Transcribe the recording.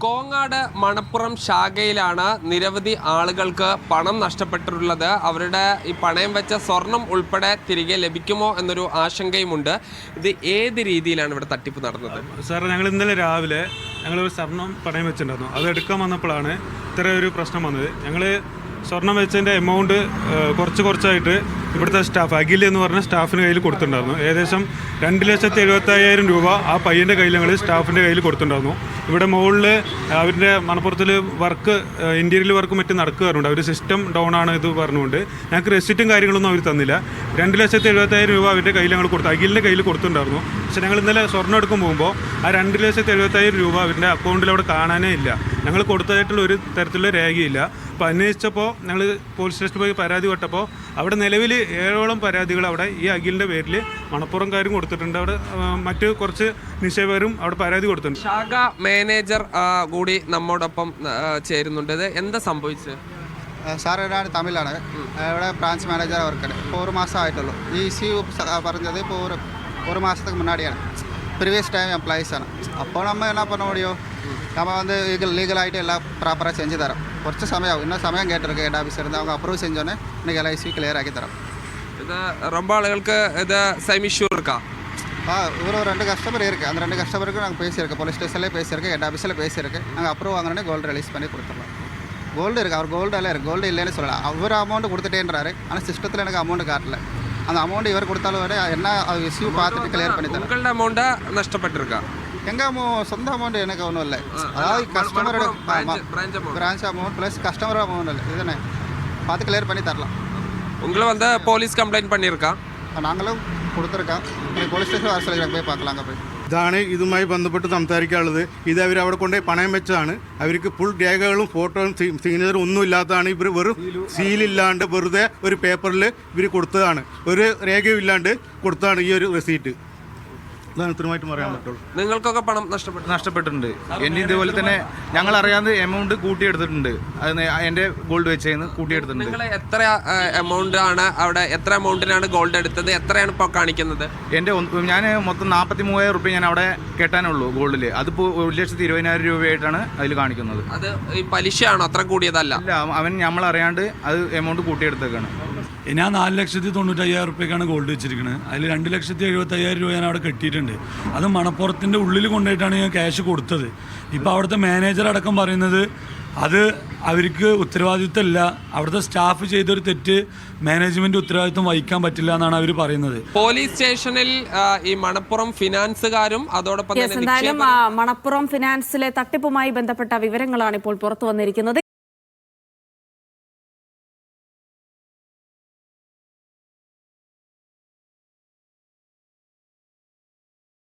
കോങ്ങാട് മണപ്പുറം ശാഖയിലാണ് നിരവധി ആളുകൾക്ക് പണം നഷ്ടപ്പെട്ടിട്ടുള്ളത്. അവരുടെ ഈ പണയം വെച്ച സ്വർണം ഉൾപ്പെടെ തിരികെ ലഭിക്കുമോ എന്നൊരു ആശങ്കയുമുണ്ട്. ഇത് ഏത് രീതിയിലാണ് ഇവിടെ തട്ടിപ്പ് നടന്നത്? സാർ, ഞങ്ങൾ ഇന്നലെ രാവിലെ ഞങ്ങളൊരു സ്വർണം പണയം വെച്ചിട്ടുണ്ടായിരുന്നു. അത് എടുക്കാൻ വന്നപ്പോഴാണ് ഇത്ര ഒരു പ്രശ്നം വന്നത്. ഞങ്ങൾ സ്വർണം വെച്ചതിൻ്റെ എമൗണ്ട് കുറച്ചായിട്ട് ഇവിടുത്തെ സ്റ്റാഫ് അഖിൽ എന്ന് പറഞ്ഞ സ്റ്റാഫിന് കയ്യിൽ കൊടുത്തിട്ടുണ്ടായിരുന്നു. ഏകദേശം 2,70,000 രൂപ ആ പയ്യൻ്റെ കയ്യിൽ ഞങ്ങൾ സ്റ്റാഫിൻ്റെ കയ്യിൽ കൊടുത്തിട്ടുണ്ടായിരുന്നു. ഇവിടെ മുകളിൽ അവരുടെ മണപ്പുറത്തിൽ വർക്ക് ഇൻറ്റീരിയൽ വർക്ക് മറ്റും നടക്കുകയാറുണ്ട്. അവർ സിസ്റ്റം ഡൗൺ ആണ് ഇത് പറഞ്ഞുകൊണ്ട് ഞങ്ങൾക്ക് റെസിറ്റും കാര്യങ്ങളൊന്നും അവർ തന്നില്ല. 2,70,000 രൂപ അവരുടെ കയ്യിൽ ഞങ്ങൾ കൊടുത്തു, അഖിലിൻ്റെ കയ്യിൽ കൊടുത്തിട്ടുണ്ടായിരുന്നു. പക്ഷേ ഞങ്ങൾ ഇന്നലെ സ്വർണ്ണം എടുക്കാൻ പോകുമ്പോൾ ആ 2,70,000 രൂപ അവരുടെ അക്കൗണ്ടിൽ അവിടെ കാണാനേ ഇല്ല. ഞങ്ങൾ കൊടുത്തതായിട്ടുള്ള ഒരു തരത്തിലുള്ള രേഖയില്ല. അപ്പോൾ അന്വേഷിച്ചപ്പോൾ ഞങ്ങൾ പോലീസ് സ്റ്റേഷനിൽ പോയി പരാതി പെട്ടപ്പോൾ അവിടെ നിലവിൽ 7ഓളം പരാതികൾ അവിടെ ഈ അഖിലിൻ്റെ പേരിൽ മണപ്പുറംകാരും കൊടുത്തിട്ടുണ്ട്. അവിടെ മറ്റ് കുറച്ച് നിക്ഷേപകരും അവിടെ പരാതി കൊടുത്തിട്ടുണ്ട്. ശാഖ മാനേജർ കൂടി നമ്മോടൊപ്പം ചേരുന്നുണ്ട്. ഇത് എന്താ സംഭവിച്ചത്? സാർ, ഞാൻ തമിഴാണ്. ഇവിടെ ബ്രാഞ്ച് മാനേജർ വർക്കാണ്. ഇപ്പോൾ 1 മാസം ആയിട്ടുള്ളൂ. ഈ ഇഷ്യൂ പറഞ്ഞത് ഇപ്പോൾ ഒരു മാസத்துக்கு മുന്നാടിയാണ്. Previous time എംപ്ലോയീസാണ്. അപ്പോൾ നമ്മൾ എന്നാ പറഞ്ഞ முடியும், நம்ம வந்து லீகலாகிட்டு எல்லாம் ப்ராப்பராக செஞ்சு தரோம். കുറച്ച് സമയമാവും. இன்னும் സമയം കേട്ടിருக்கு ഹെഡ് ഓഫീസർ ഇருந்து. அவங்க அப்ரூவ் செஞ்சோன்னே இன்னைக்கு எல்லாம் இஷ்யூ கிளியர் ஆக்கி தரோம். ഇത് ரொம்ப ஆளுகளுக்கு இது சேம் இஷ்யூ இருக்கா? ஒரு 2 கஸ்டமர் இருக்குது. அந்த 2 கஸ்டமருக்கு நாங்கள் பேசியிருக்கோம். போலீஸ் ஸ்டேஷன்லேயே பேசியிருக்கேன், ஹெட் ஆஃபீஸில் பேசியிருக்கேன். நாங்கள் அப்ரூவ் வாங்கினோடனே கோல்டு ரிலீஸ் பண்ணி கொடுத்துடலாம். கோல்டு இருக்குது, அவர் கோல்டு எல்லாம் இருக்குது. கோல்டு இல்லைன்னு சொல்லலாம். அவர் அமௌண்ட் கொடுத்துட்டேன்றாரு. ஆனால் சிஸ்டத்தில் எனக்கு அமௌண்ட் காட்டல. அந்த அமௌண்ட் இவர் கொடுத்தாலும் வரை என்ன இஷ்யூ பார்த்துட்டு கிளியர் பண்ணி தரேன். உங்களோட அமௌண்ட்டை நஷ்டப்பட்டிருக்கா? எங்கள் சொந்த அமௌண்ட் எனக்கு ஒன்றும் இல்லை. அதாவது கஸ்டமரோட branch amount plus customer amount இல்லை. இதுதானே பார்த்து கிளியர் பண்ணி தரலாம். உங்களை வந்து போலீஸ் கம்ப்ளைண்ட் பண்ணியிருக்கா? நாங்களும் കൊടുത്തിരിക്കാം. പോലീസ് സ്റ്റേഷൻ വരെ സ്ഥലം പോയി പാക്കലാം. പോയി ഇതാണ് ഇതുമായി ബന്ധപ്പെട്ട് സംസാരിക്കാനുള്ളത്. ഇത് അവർ അവിടെ കൊണ്ടുപോയി പണയം വെച്ചതാണ്. അവർക്ക് ഫുൾ രേഖകളും ഫോട്ടോയും സിഗ്നേച്ചറും ഒന്നും ഇല്ലാത്തതാണ്. ഇവർ വെറും സീലില്ലാണ്ട് വെറുതെ ഒരു പേപ്പറിൽ ഇവർ കൊടുത്തതാണ്. ഒരു രേഖയും ഇല്ലാണ്ട് കൊടുത്തതാണ് ഈ ഒരു റെസീറ്റ്. ഇതാണ് ഇത്രമായിട്ട് പറയാൻ പറ്റുള്ളൂ. നിങ്ങൾക്കൊക്കെ പണം നഷ്ടപ്പെട്ടിട്ടുണ്ട്. എൻ്റെ ഇതുപോലെ തന്നെ ഞങ്ങൾ അറിയാതെ എമൗണ്ട് കൂട്ടിയെടുത്തിട്ടുണ്ട്. അത് എൻ്റെ ഗോൾഡ് വെച്ചേന്ന് കൂട്ടിയെടുത്തിട്ടുണ്ട്. നിങ്ങൾ എത്ര എമൗണ്ട് ആണ് അവിടെ, എത്ര എമൗണ്ടിനാണ് ഗോൾഡ് എടുത്തത്? എത്രയാണ് ഇപ്പോൾ കാണിക്കുന്നത്? എൻ്റെ ഞാൻ മൊത്തം 43,000 റുപ്യ ഞാൻ അവിടെ കെട്ടാനുള്ളൂ ഗോൾഡിൽ. അതിപ്പോൾ 1,20,000 രൂപയായിട്ടാണ് അതിൽ കാണിക്കുന്നത്. അത് ഈ പലിശയാണോ? അത്ര കൂടിയതല്ല. അല്ല, അവൻ നമ്മളറിയാണ്ട് അത് എമൗണ്ട് കൂട്ടിയെടുത്തേക്കാണ്. ഞാൻ 4,95,000 റുപ്യക്കാണ് ഗോൾഡ് വെച്ചിരിക്കുന്നത്. അതിൽ 2,70,000 രൂപ ഞാൻ അവിടെ കെട്ടിയിട്ടുണ്ട്. അത് മണപ്പുറത്തിൻ്റെ ഉള്ളിൽ കൊണ്ടുപോയിട്ടാണ് ഞാൻ ക്യാഷ് കൊടുത്തത്. ഇപ്പോൾ അവിടുത്തെ മാനേജർ അടക്കം പറയുന്നത് അത് അവർക്ക് ഉത്തരവാദിത്വമല്ല, അവിടുത്തെ സ്റ്റാഫ് ചെയ്തൊരു തെറ്റ് മാനേജ്മെന്റ് ഉത്തരവാദിത്വം വഹിക്കാൻ പറ്റില്ല എന്നാണ് അവർ പറയുന്നത്. പോലീസ് സ്റ്റേഷനിൽ ഈ മണപ്പുറം ഫിനാൻസുകാരും അതോടൊപ്പം എന്തായാലും മണപ്പുറം ഫിനാൻസിലെ തട്ടിപ്പുമായി ബന്ധപ്പെട്ട വിവരങ്ങളാണ് ഇപ്പോൾ പുറത്തു വന്നിരിക്കുന്നത്.